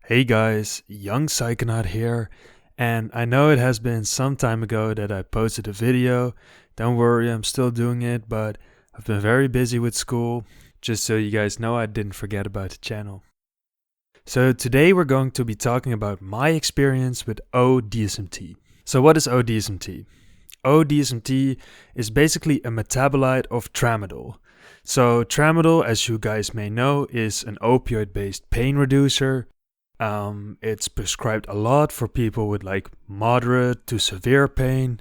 Hey guys, young Psychonaut here, and I know it has been some time ago that I posted a video. Don't worry, I'm still doing it, but I've been very busy with school. Just so you guys know, I didn't forget about the channel. So today we're going to be talking about my experience with O-DSMT. So what is O-DSMT? O-DSMT is basically a metabolite of tramadol. So tramadol, as you guys may know, is an opioid-based pain reducer. It's prescribed a lot for people with like moderate to severe pain,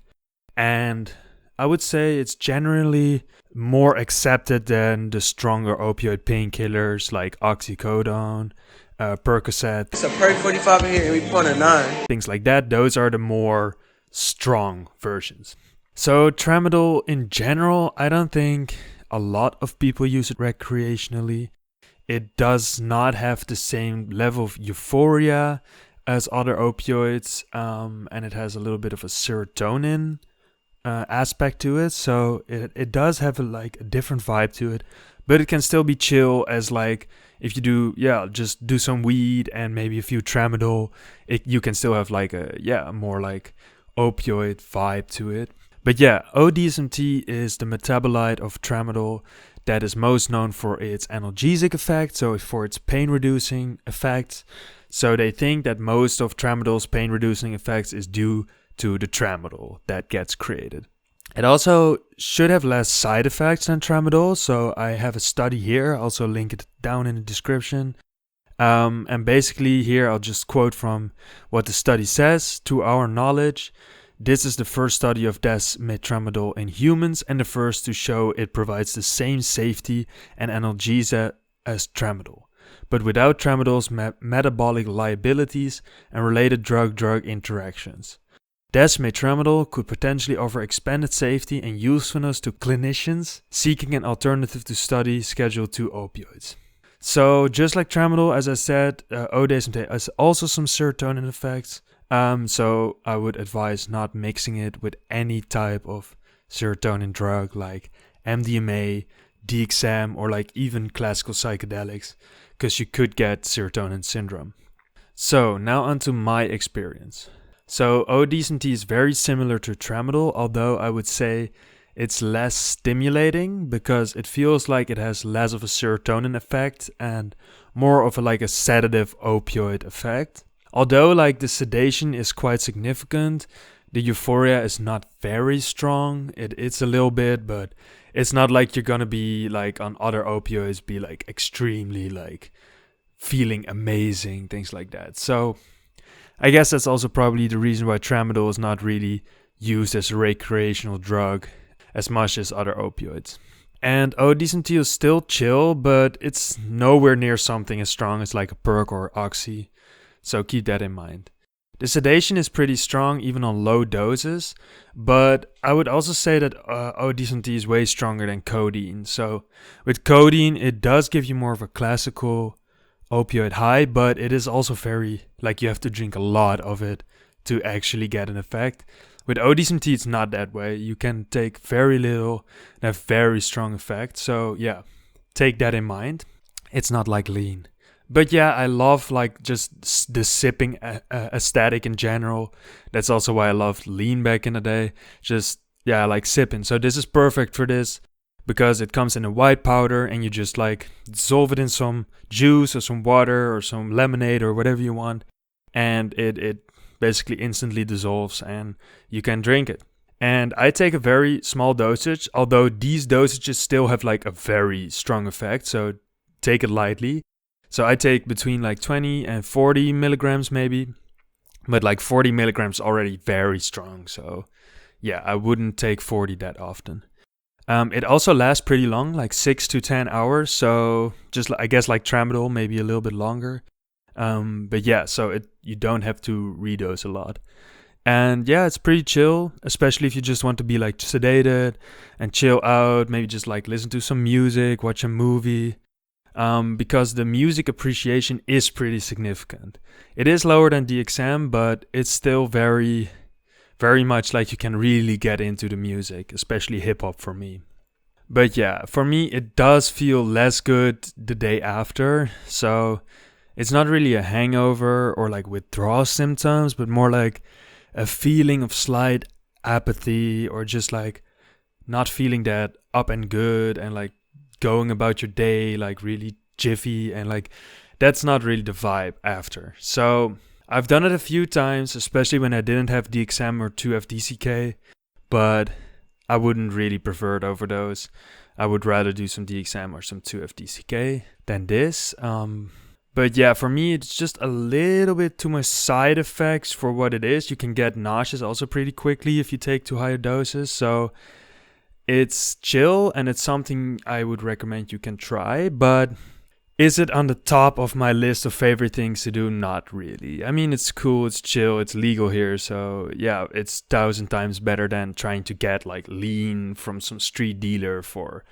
and I would say it's generally more accepted than the stronger opioid painkillers like oxycodone, Percocet. It's a Perk 45 in here and we point a 9. Things like that. Those are the more strong versions. So tramadol in general, I don't think a lot of people use it recreationally. It does not have the same level of euphoria as other opioids, and it has a little bit of a serotonin aspect to it. So it does have a different vibe to it, but it can still be chill as like if you just do some weed and maybe a few tramadol, you can still have like a more like opioid vibe to it. But yeah, O-DSMT is the metabolite of tramadol that is most known for its analgesic effect, so for its pain-reducing effects. So they think that most of tramadol's pain-reducing effects is due to the tramadol that gets created. It also should have less side effects than tramadol, so I have a study here, I'll also link it down in the description. And basically here I'll just quote from what the study says. To our knowledge, this is the first study of Desmetramadol in humans and the first to show it provides the same safety and analgesia as tramadol, but without tramadol's metabolic liabilities and related drug-drug interactions. Desmetramadol could potentially offer expanded safety and usefulness to clinicians seeking an alternative to study Schedule II opioids. So just like tramadol, as I said, O-DSMT has also some serotonin effects. So I would advise not mixing it with any type of serotonin drug like MDMA, DXM, or like even classical psychedelics, because you could get serotonin syndrome. So now onto my experience. So O-DSMT is very similar to tramadol, although I would say it's less stimulating because it feels like it has less of a serotonin effect and more of a sedative opioid effect. Although like the sedation is quite significant, the euphoria is not very strong. It's a little bit, but it's not like you're gonna be like on other opioids, be like extremely like feeling amazing, things like that. So I guess that's also probably the reason why tramadol is not really used as a recreational drug as much as other opioids. And O-DSMT is still chill, but it's nowhere near something as strong as like a Perc or Oxy. So keep that in mind. The sedation is pretty strong even on low doses, but I would also say that O-DSMT is way stronger than codeine. So with codeine, it does give you more of a classical opioid high, but it is also very, like you have to drink a lot of it to actually get an effect. With O-DSMT, it's not that way. You can take very little and have very strong effect. So yeah, take that in mind. It's not like lean. But yeah, I love like just the sipping aesthetic in general. That's also why I loved lean back in the day. Just, yeah, I like sipping. So this is perfect for this because it comes in a white powder and you just like dissolve it in some juice or some water or some lemonade or whatever you want. And it basically instantly dissolves and you can drink it. And I take a very small dosage, although these dosages still have like a very strong effect. So take it lightly. So I take between like 20 and 40 milligrams maybe, but like 40 milligrams already very strong. So yeah, I wouldn't take 40 that often. It also lasts pretty long, like 6 to 10 hours. So just I guess like tramadol, maybe a little bit longer. But yeah, so you don't have to redose a lot. And yeah, it's pretty chill, especially if you just want to be like sedated and chill out, maybe just like listen to some music, watch a movie. Because the music appreciation is pretty significant. It is lower than DXM, but it's still very, very much like you can really get into the music, especially hip hop for me. But yeah, for me, it does feel less good the day after. So It's not really a hangover or like withdrawal symptoms, but more like a feeling of slight apathy, or just like not feeling that up and good, and like going about your day like really jiffy, and like that's not really the vibe after. So I've done it a few times, especially when I didn't have DXM or 2-FDCK, but I wouldn't really prefer it over those. I would rather do some DXM or some 2-FDCK than this. But yeah, for me, it's just a little bit too much side effects for what it is. You can get nauseous also pretty quickly if you take too high doses. So it's chill, and it's something I would recommend you can try. But is it on the top of my list of favorite things to do? Not really. I mean, it's cool, it's chill, it's legal here. So yeah, it's 1,000 times better than trying to get like lean from some street dealer for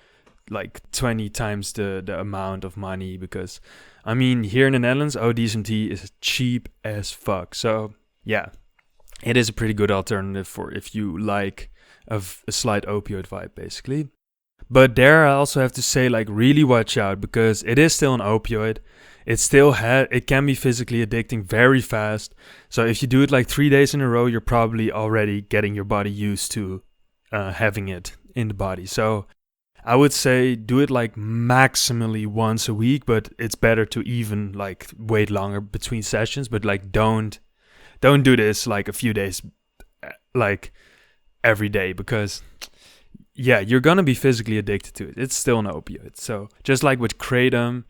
like 20 times the amount of money. Because I mean, here in the Netherlands, O-DSMT is cheap as fuck. So yeah, it is a pretty good alternative for if you like a slight opioid vibe, basically. But there I also have to say, like, really watch out, because it is still an opioid. It can be physically addicting very fast. So if you do it like 3 days in a row, you're probably already getting your body used to having it in the body. So I would say do it like maximally once a week, but it's better to even like wait longer between sessions. But like don't do this like a few days like every day, because yeah, you're gonna be physically addicted to it. It's still an opioid. So just like with kratom,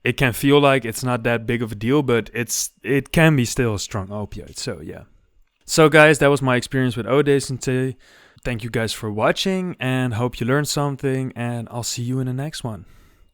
it can feel like it's not that big of a deal, but it can be still a strong opioid. So yeah. So guys, that was my experience with O-DSMT. Thank you guys for watching, and hope you learned something, and I'll see you in the next one.